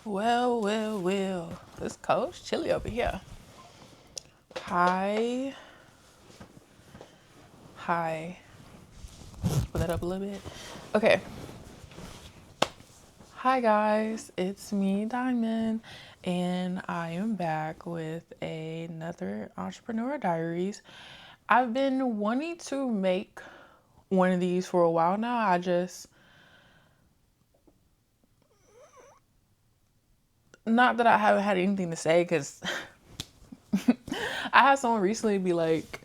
Well. This coach chilly over here. Hi. Put that up a little bit. Okay. Hi guys, it's me, Diamond, and I am back with another Entrepreneur Diaries. I've been wanting to make one of these for a while now. Not that I haven't had anything to say, because I had someone recently be like,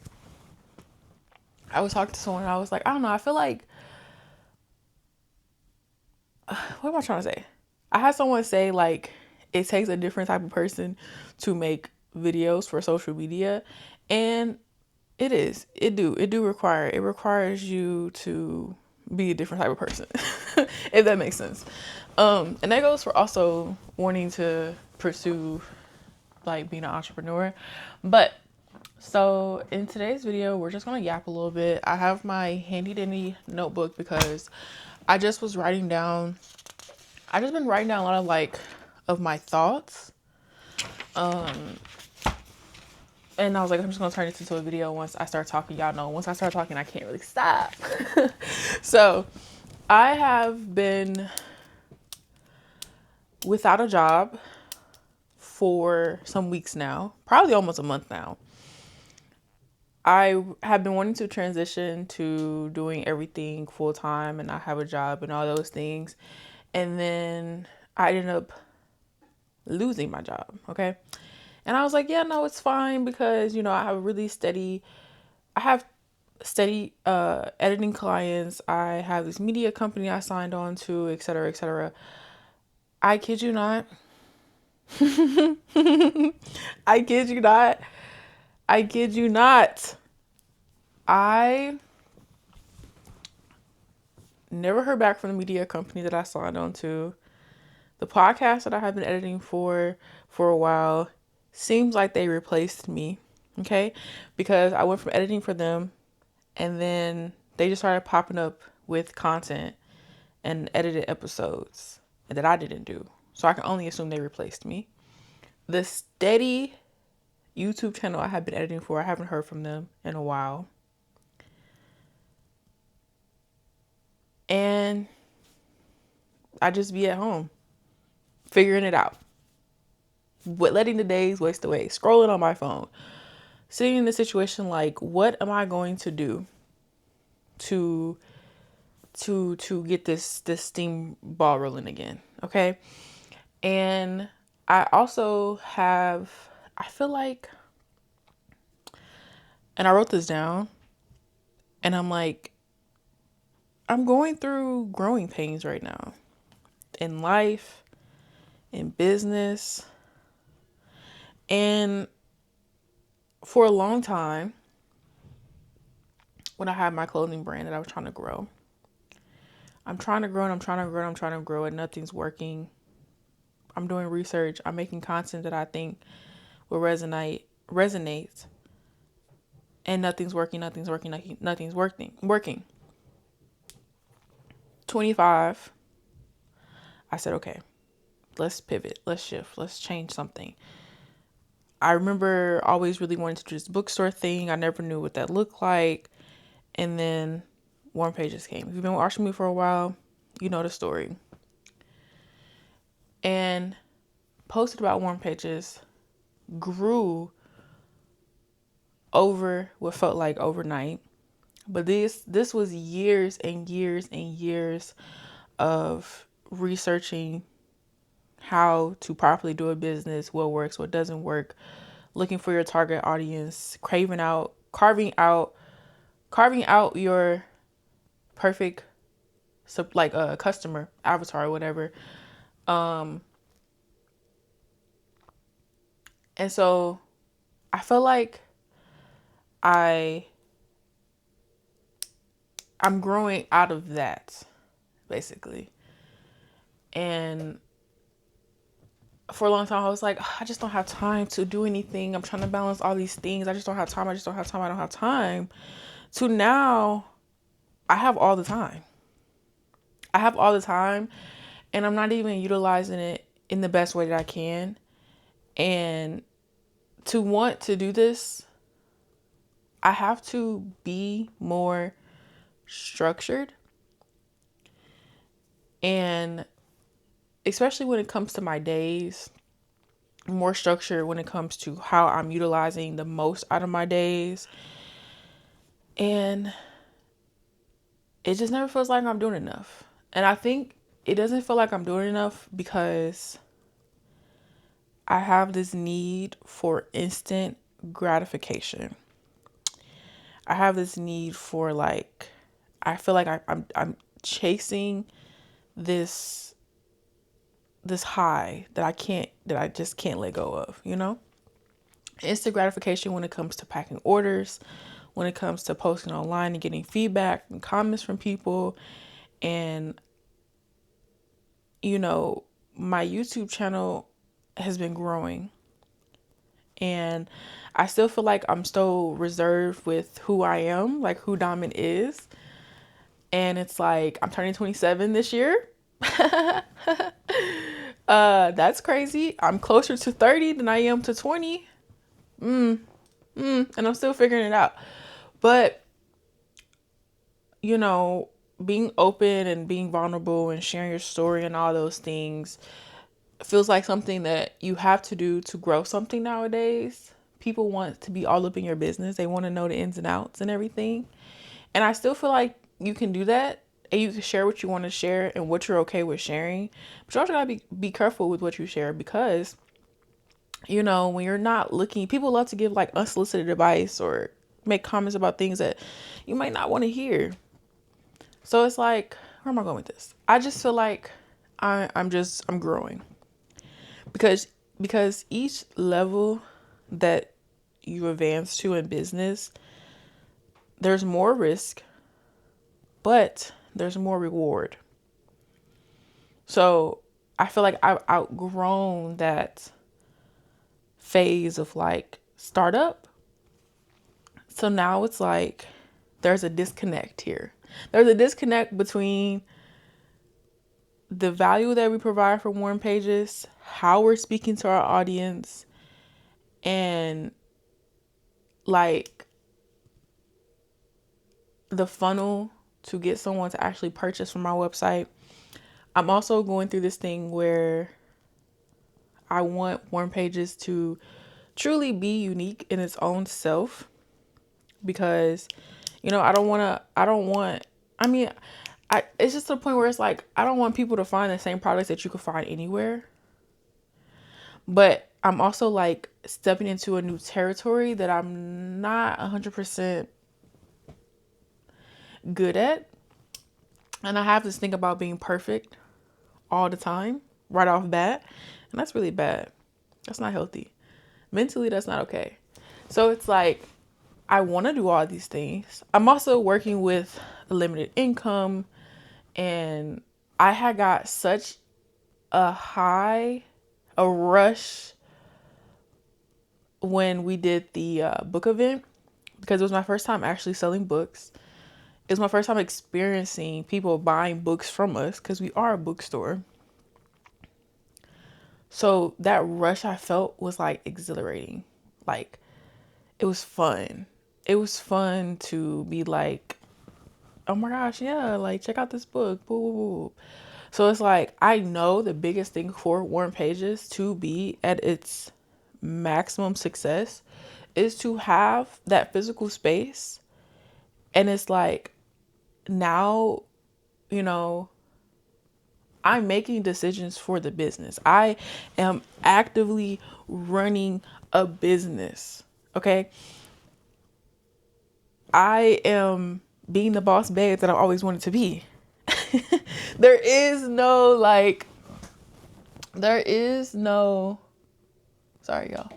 I was talking to someone and I was like, I don't know, I feel like, what am I trying to say? I had someone say like, it takes a different type of person to make videos for social media, and it requires you to be a different type of person, if that makes sense. And that goes for also wanting to pursue like being an entrepreneur. But so in today's video, we're just gonna yap a little bit. I have my handy dandy notebook because I just was writing down I just been writing down a lot of of my thoughts. And I was like, I'm just gonna turn this into a video once I start talking. Y'all know once I start talking, I can't really stop. So I have been without a job for some weeks now, probably almost a month now. I have been wanting to transition to doing everything full time and not have a job and all those things. And then I ended up losing my job. Okay. And I was like, yeah, no, it's fine because, I have steady editing clients. I have this media company I signed on to, et cetera, et cetera. I kid you not. I kid you not. I kid you not. I never heard back from the media company that I signed on to. The podcast that I have been editing for a while seems like they replaced me. Okay? Because I went from editing for them and then they just started popping up with content and edited episodes that I didn't do. So I can only assume they replaced me. The steady YouTube channel I have been editing for, I haven't heard from them in a while. And I just be at home figuring it out. Letting the days waste away, scrolling on my phone, sitting in the situation like, what am I going to do to get this steam ball rolling again? Okay. And I also I feel like, and I wrote this down, and I'm like, I'm going through growing pains right now in life, in business. And for a long time, when I had my clothing brand that I was trying to grow, I'm trying to grow and nothing's working. I'm doing research. I'm making content that I think will resonate, and nothing's working. 25, I said, okay, let's pivot, let's shift, let's change something. I remember always really wanting to do this bookstore thing. I never knew what that looked like. And then Warm Pages came. If you've been watching me for a while, you know the story. And posted about Warm Pages grew over what felt like overnight. But this was years and years and years of researching how to properly do a business, what works, what doesn't work, looking for your target audience, carving out your perfect customer avatar or whatever. And so I feel like I'm growing out of that, basically. And for a long time, I was like, I just don't have time to do anything. I'm trying to balance all these things. I just don't have time. I don't have time. To now, I have all the time. And I'm not even utilizing it in the best way that I can. And to want to do this, I have to be more structured. And especially when it comes to my days, more structured when it comes to how I'm utilizing the most out of my days. And it just never feels like I'm doing enough. And I think it doesn't feel like I'm doing enough because I have this need for instant gratification. I have this need for like, I feel like I'm chasing this high that I just can't let go of, you know? Instant gratification when it comes to packing orders, when it comes to posting online and getting feedback and comments from people. And, you know, my YouTube channel has been growing. And I still feel like I'm still reserved with who I am, like who Diamond is. And it's like, I'm turning 27 this year. That's crazy. I'm closer to 30 than I am to 20. And I'm still figuring it out. But, you know, being open and being vulnerable and sharing your story and all those things feels like something that you have to do to grow something nowadays. People want to be all up in your business. They want to know the ins and outs and everything. And I still feel like you can do that and you can share what you want to share and what you're okay with sharing. But you also gotta be careful with what you share because, you know, when you're not looking, people love to give like unsolicited advice or make comments about things that you might not want to hear. So it's like, where am I going with this? I just feel like I'm growing because each level that you advance to in business, there's more risk, but there's more reward. So I feel like I've outgrown that phase of like startup. So now it's like there's a disconnect here. There's a disconnect between the value that we provide for Warm Pages, how we're speaking to our audience, and like the funnel to get someone to actually purchase from our website. I'm also going through this thing where I want Warm Pages to truly be unique in its own self because, you know, it's just to the point where it's like, I don't want people to find the same products that you could find anywhere. But I'm also like stepping into a new territory that I'm not 100% good at. And I have this thing about being perfect all the time, right off bat. And that's really bad. That's not healthy. Mentally, that's not okay. So it's like, I want to do all these things. I'm also working with a limited income. And I had got such a rush when we did the book event because it was my first time actually selling books. It was my first time experiencing people buying books from us because we are a bookstore. So that rush I felt was like exhilarating. Like it was fun. It was fun to be like, oh my gosh, yeah, like check out this book. Boo, boo, boo. So it's like, I know the biggest thing for Warm Pages to be at its maximum success is to have that physical space. And it's like, now, you know, I'm making decisions for the business. I am actively running a business. Okay. I am being the boss babe that I always wanted to be. There is no sorry, y'all.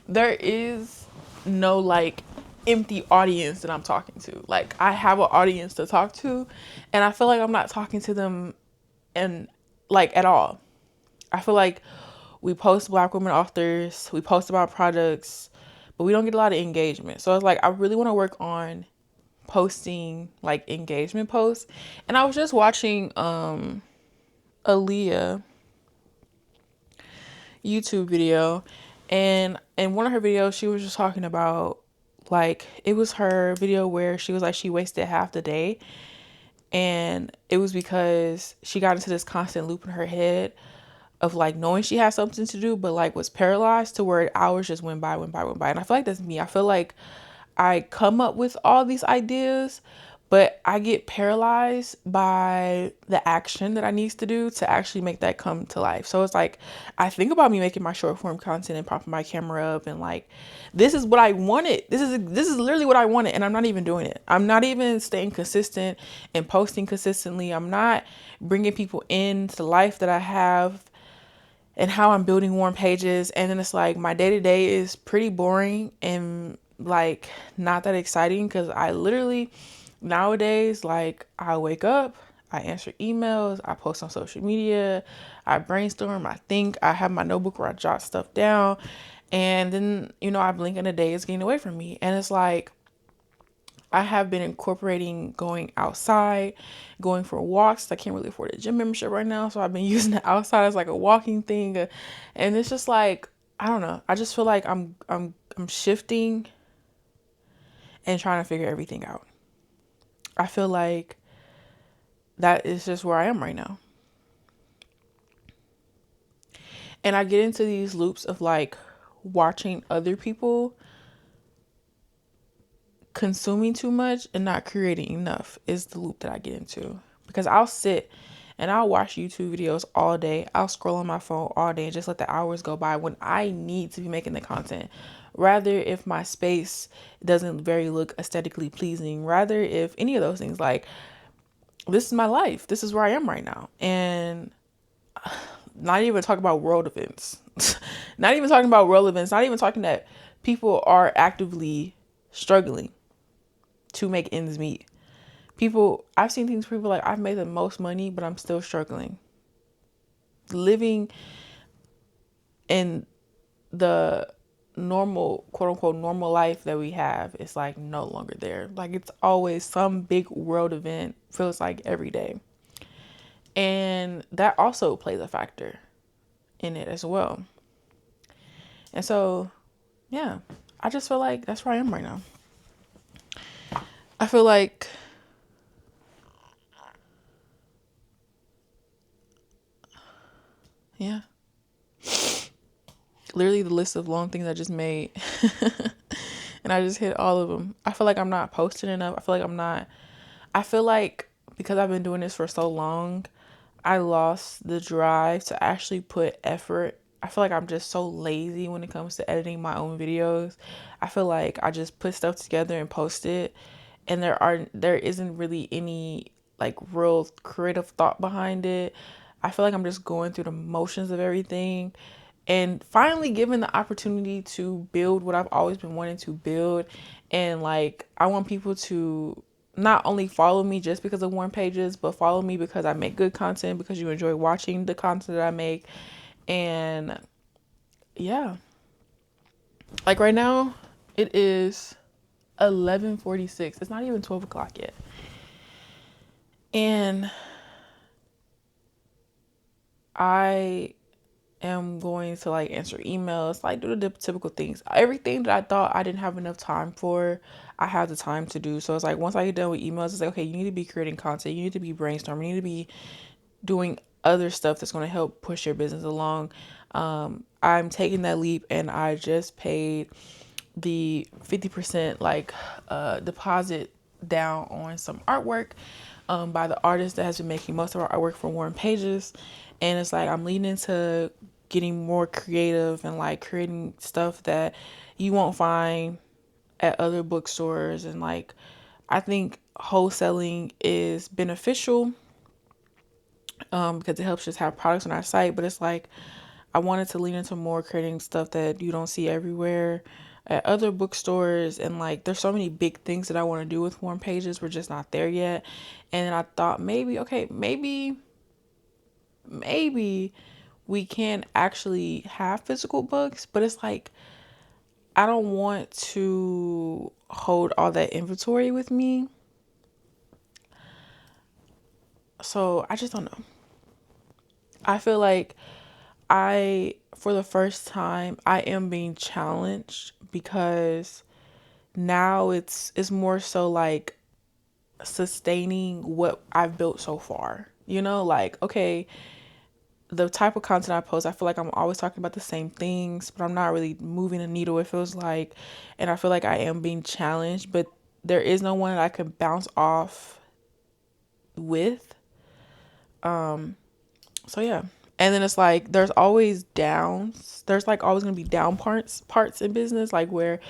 There is no like empty audience that I'm talking to. Like I have an audience to talk to and I feel like I'm not talking to them and like at all. I feel like we post Black women authors, we post about products, but we don't get a lot of engagement. So it's like, I really want to work on posting like engagement posts. And I was just watching Aaliyah YouTube video, and in one of her videos she was just talking about, like, it was her video where she was like she wasted half the day, and it was because she got into this constant loop in her head of like knowing she had something to do, but like was paralyzed to where hours just went by. And I feel like that's me. I feel like I come up with all these ideas, but I get paralyzed by the action that I need to do to actually make that come to life. So it's like I think about me making my short form content and popping my camera up and like this is what I wanted. This is literally what I wanted, and I'm not even doing it. I'm not even staying consistent and posting consistently. I'm not bringing people into the life that I have and how I'm building warm pages. And then it's like my day to day is pretty boring and like not that exciting because I literally nowadays, like, I wake up, I answer emails, I post on social media, I brainstorm, I think, I have my notebook where I jot stuff down, and then, I blink and a day is getting away from me. And it's like I have been incorporating going outside, going for walks. I can't really afford a gym membership right now, so I've been using the outside as like a walking thing, and it's just like I don't know. I just feel like I'm shifting and trying to figure everything out. I feel like that is just where I am right now, and I get into these loops of like watching other people consuming too much and not creating enough is the loop that I get into, because I'll sit and I'll watch YouTube videos all day. I'll scroll on my phone all day and just let the hours go by when I need to be making the content. Rather if my space doesn't very look aesthetically pleasing, rather if any of those things, like this is my life. This is where I am right now. And not even talking about world events. Not even talking about world events. Not even talking that people are actively struggling to make ends meet. I've seen things, people like, I've made the most money, but I'm still struggling. Living in the normal, quote unquote, normal life that we have is like no longer there. Like it's always some big world event, feels like every day. And that also plays a factor in it as well. And so, yeah, I just feel like that's where I am right now. I feel like yeah. Literally the list of long things I just made. And I just hit all of them. I feel like I'm not posting enough. I feel like because I've been doing this for so long, I lost the drive to actually put effort. I feel like I'm just so lazy when it comes to editing my own videos. I feel like I just put stuff together and post it, and there isn't really any like real creative thought behind it. I feel like I'm just going through the motions of everything, and finally given the opportunity to build what I've always been wanting to build. And like I want people to not only follow me just because of warm pages, but follow me because I make good content, because you enjoy watching the content that I make. And yeah, like right now it is 11:46. It's not even 12 o'clock yet, and I am going to like answer emails, like do the typical things. Everything that I thought I didn't have enough time for, I have the time to do. So it's like once I get done with emails, it's like, okay, you need to be creating content, you need to be brainstorming, you need to be doing other stuff that's going to help push your business along. I'm taking that leap, and I just paid the 50% like deposit down on some artwork by the artist that has been making most of our artwork for Warm Pages. And it's like I'm leaning into getting more creative and like creating stuff that you won't find at other bookstores. And like I think wholesaling is beneficial because it helps us have products on our site. But it's like I wanted to lean into more creating stuff that you don't see everywhere at other bookstores. And like there's so many big things that I want to do with Warm Pages. We're just not there yet. And then I thought maybe we can actually have physical books, but it's like I don't want to hold all that inventory with me. So I just don't know. I feel like for the first time, I am being challenged because now it's more so like sustaining what I've built so far. You know, like, okay, the type of content I post, I feel like I'm always talking about the same things, but I'm not really moving a needle, it feels like. And I feel like I am being challenged, but there is no one that I could bounce off with. So yeah. And then it's like there's always downs. There's like always gonna be down parts in business, like where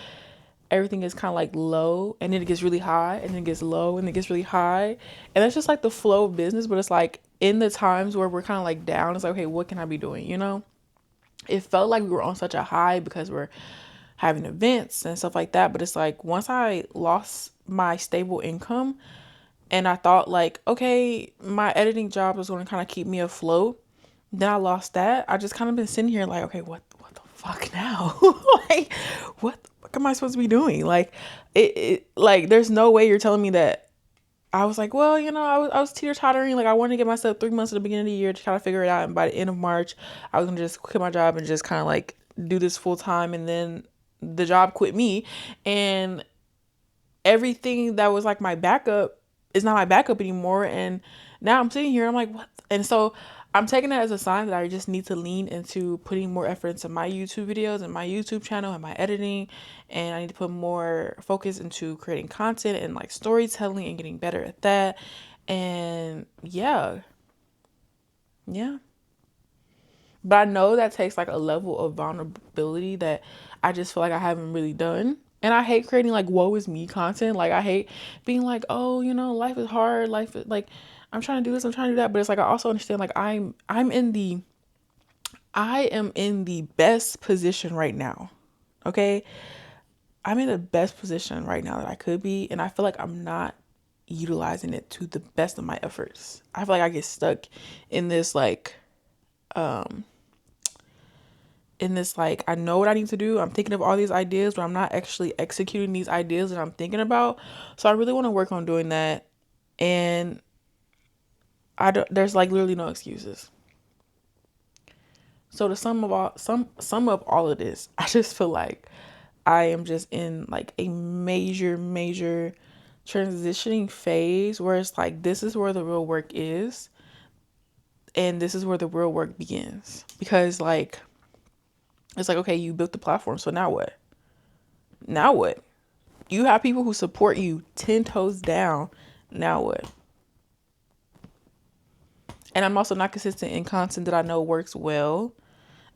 everything is kind of like low and then it gets really high and then it gets low and it gets really high. And that's just like the flow of business. But it's like in the times where we're kind of like down, it's like, okay, what can I be doing? You know, it felt like we were on such a high because we're having events and stuff like that. But it's like once I lost my stable income and I thought like, okay, my editing job was going to kind of keep me afloat. Then I lost that. I just kind of been sitting here like, okay, what the fuck now? Like, what the fuck am I supposed to be doing? Like, it like, there's no way you're telling me that. I was like, well, you know, I was teeter-tottering. Like, I wanted to give myself 3 months at the beginning of the year to kind of figure it out. And by the end of March, I was going to just quit my job and just kind of like do this full time. And then the job quit me. And everything that was like my backup is not my backup anymore. And now I'm sitting here, I'm like, what? And so I'm taking that as a sign that I just need to lean into putting more effort into my YouTube videos and my YouTube channel and my editing. And I need to put more focus into creating content and like storytelling and getting better at that. And yeah. But I know that takes like a level of vulnerability that I just feel like I haven't really done. And I hate creating like woe is me content. Like I hate being like, oh, you know, life is hard. Life is like I'm trying to do this, I'm trying to do that. But it's like I also understand like I am in the best position right now. Okay? I'm in the best position right now that I could be. And I feel like I'm not utilizing it to the best of my efforts. I feel like I get stuck in this like I know what I need to do. I'm thinking of all these ideas, but I'm not actually executing these ideas that I'm thinking about. So I really want to work on doing that. And there's like literally no excuses. So to sum up all of this, I just feel like I am just in like a major transitioning phase where it's like this is where the real work is and this is where the real work begins. Because like it's like, okay, you built the platform, so now what? Now what? You have people who support you 10 toes down. Now what? And I'm also not consistent in content that I know works well.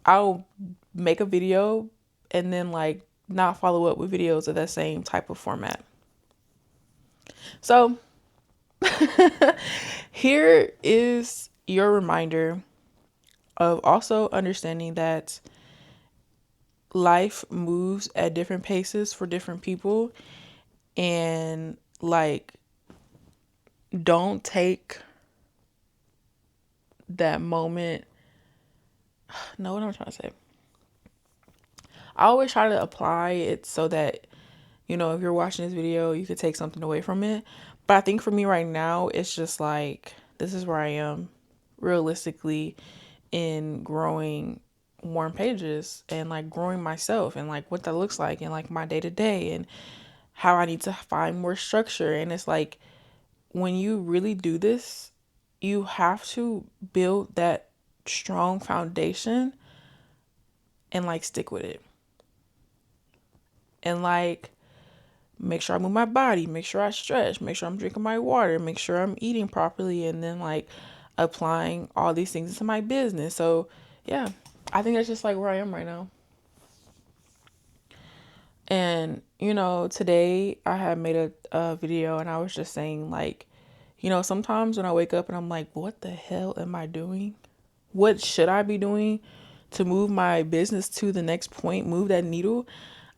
I'll make a video and then like not follow up with videos of that same type of format. So here is your reminder of also understanding that life moves at different paces for different people. And like, don't take that moment. No, what am I trying to say? I always try to apply it so that, you know, if you're watching this video, you could take something away from it. But I think for me right now, it's just like, this is where I am realistically in growing warm pages and like growing myself and like what that looks like and like my day to day and how I need to find more structure. And it's like, when you really do this, you have to build that strong foundation and like stick with it. And like, make sure I move my body, make sure I stretch, make sure I'm drinking my water, make sure I'm eating properly, and then like applying all these things into my business. So yeah, I think that's just like where I am right now. And, you know, today I had made a video and I was just saying like, you know, sometimes when I wake up and I'm like, what the hell am I doing? What should I be doing to move my business to the next point, move that needle?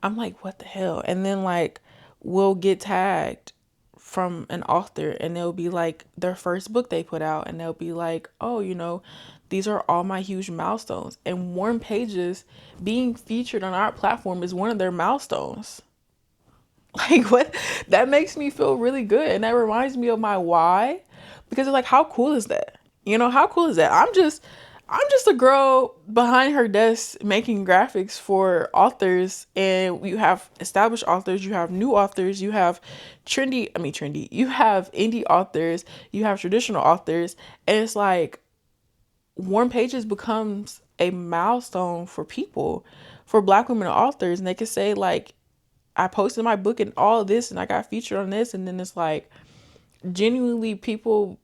I'm like, what the hell? And then like we'll get tagged from an author and they'll be like their first book they put out and they'll be like, oh, you know, these are all my huge milestones. And Warm Pages being featured on our platform is one of their milestones. Like what? That makes me feel really good. And that reminds me of my why. Because it's like, how cool is that? You know, how cool is that? I'm just a girl behind her desk making graphics for authors, and you have established authors, you have new authors, you have trendy, you have indie authors, you have traditional authors, and it's like Warm Pages becomes a milestone for people, for Black women authors, and they can say like, I posted my book and all this, and I got featured on this, and then it's like, genuinely people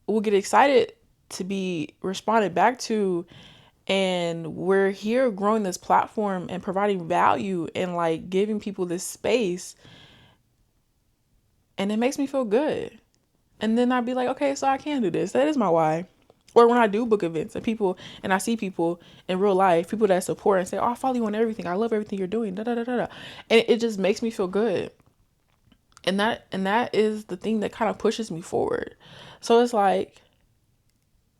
will get excited to be responded back to, and we're here growing this platform and providing value and like giving people this space, and it makes me feel good. And then I'd be like, okay, so I can do this. That is my why. Or when I do book events and I see people in real life, people that support and say, oh, I follow you on everything, I love everything you're doing, da da da da da, and it just makes me feel good. And that is the thing that kind of pushes me forward. So it's like,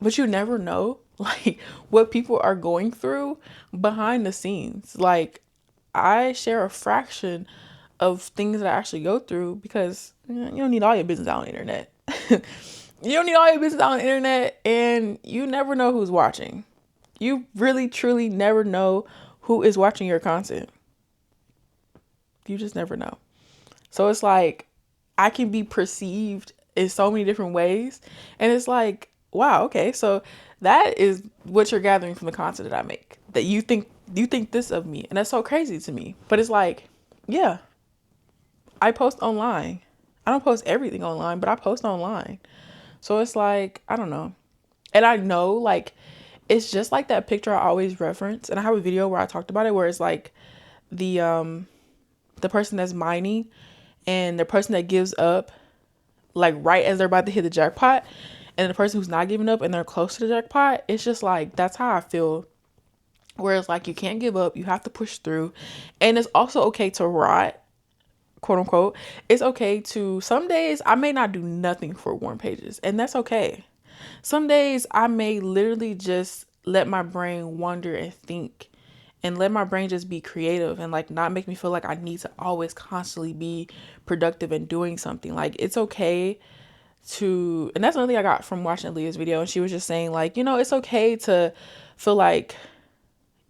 but you never know like what people are going through behind the scenes. Like, I share a fraction of things that I actually go through, because you don't need all your business out on the internet. You don't need all your business out on the internet, and you never know who's watching. You really truly never know who is watching your content. You just never know. So it's like, I can be perceived in so many different ways. And it's like, wow, okay, so that is what you're gathering from the content that I make. That you think this of me. And that's so crazy to me. But it's like, yeah, I post online. I don't post everything online, but I post online. So it's like, I don't know. And I know, like, it's just like that picture I always reference. And I have a video where I talked about it, where it's like the person that's mining and the person that gives up, like right as they're about to hit the jackpot, and the person who's not giving up and they're close to the jackpot. It's just like, that's how I feel. Whereas like, you can't give up, you have to push through. And it's also okay to rot, quote unquote. It's okay to, some days I may not do nothing for Warm Pages, and that's okay. Some days I may literally just let my brain wander and think, and let my brain just be creative, and like not make me feel like I need to always constantly be productive and doing something. Like, it's okay to, and that's another thing I got from watching Leah's video, and she was just saying like, it's okay to feel like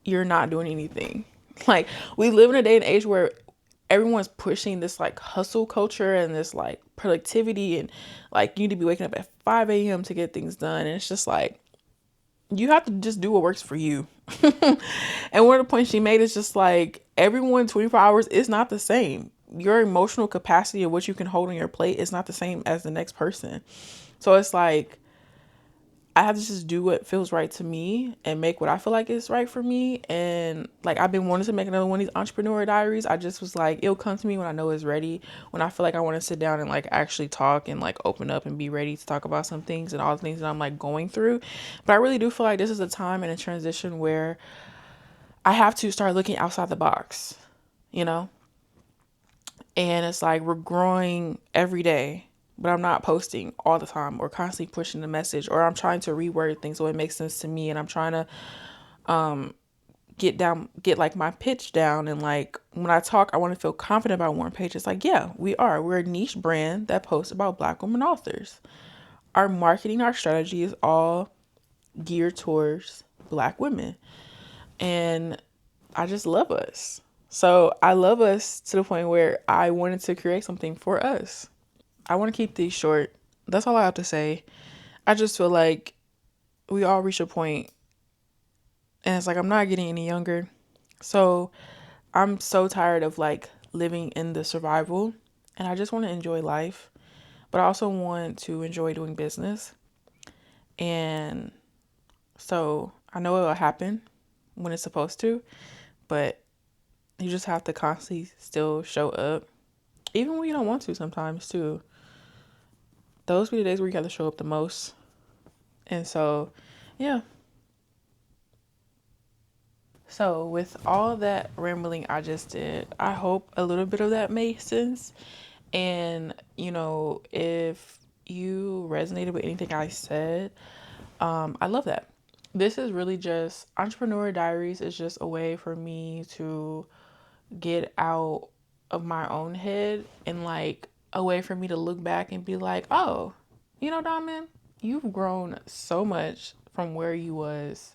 you're not doing anything. Like, we live in a day and age where everyone's pushing this like hustle culture and this like productivity, and like, you need to be waking up at 5 a.m. to get things done. And it's just like, you have to just do what works for you. And one of the points she made is just like, everyone 24 hours is not the same. Your emotional capacity of what you can hold on your plate is not the same as the next person. So it's like, I have to just do what feels right to me and make what I feel like is right for me. And like, I've been wanting to make another one of these entrepreneur diaries. I just was like, it'll come to me when I know it's ready, when I feel like I want to sit down and like actually talk and like open up and be ready to talk about some things and all the things that I'm like going through. But I really do feel like this is a time and a transition where I have to start looking outside the box, you know? And it's like, we're growing every day, but I'm not posting all the time or constantly pushing the message, or I'm trying to reword things so it makes sense to me. And I'm trying to get like my pitch down. And like, when I talk, I want to feel confident about Warm Pages. Like, yeah, we're a niche brand that posts about Black women authors. Our marketing, our strategy is all geared towards Black women. And I just love us. So I love us to the point where I wanted to create something for us. I want to keep these short. That's all I have to say. I just feel like we all reach a point, and it's like, I'm not getting any younger. So I'm so tired of like living in the survival, and I just want to enjoy life, but I also want to enjoy doing business. And so I know it will happen when it's supposed to, but you just have to constantly still show up, even when you don't want to sometimes too. Those be the days where you got to show up the most. And so, yeah. So with all that rambling I just did, I hope a little bit of that made sense. And, if you resonated with anything I said, I love that. This is really just, Entrepreneur Diaries is just a way for me to get out of my own head, and like a way for me to look back and be like, oh, Diamond, you've grown so much from where you was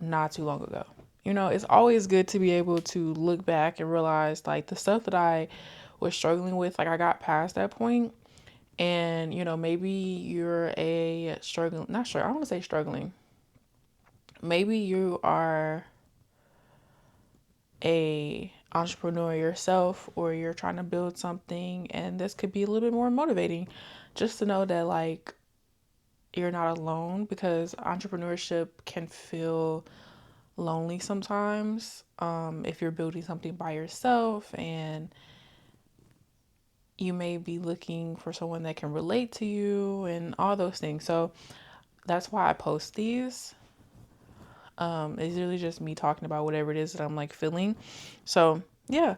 not too long ago. You know, it's always good to be able to look back and realize like the stuff that I was struggling with, like I got past that point. And, you know, maybe you're a struggling, not sure, I don't want to say struggling. Maybe you are a entrepreneur yourself, or you're trying to build something, and this could be a little bit more motivating just to know that like you're not alone, because entrepreneurship can feel lonely sometimes, if you're building something by yourself, and you may be looking for someone that can relate to you and all those things. So that's why I post these. It's really just me talking about whatever it is that I'm like feeling. So yeah,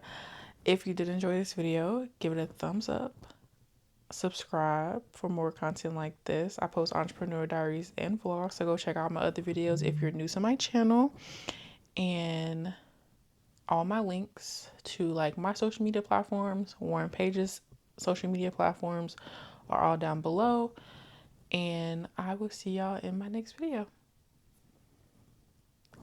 if you did enjoy this video, give it a thumbs up, subscribe for more content like this. I post entrepreneur diaries and vlogs, so go check out my other videos if you're new to my channel. And all my links to like my social media platforms, Warren Page's social media platforms, are all down below. And I will see y'all in my next video.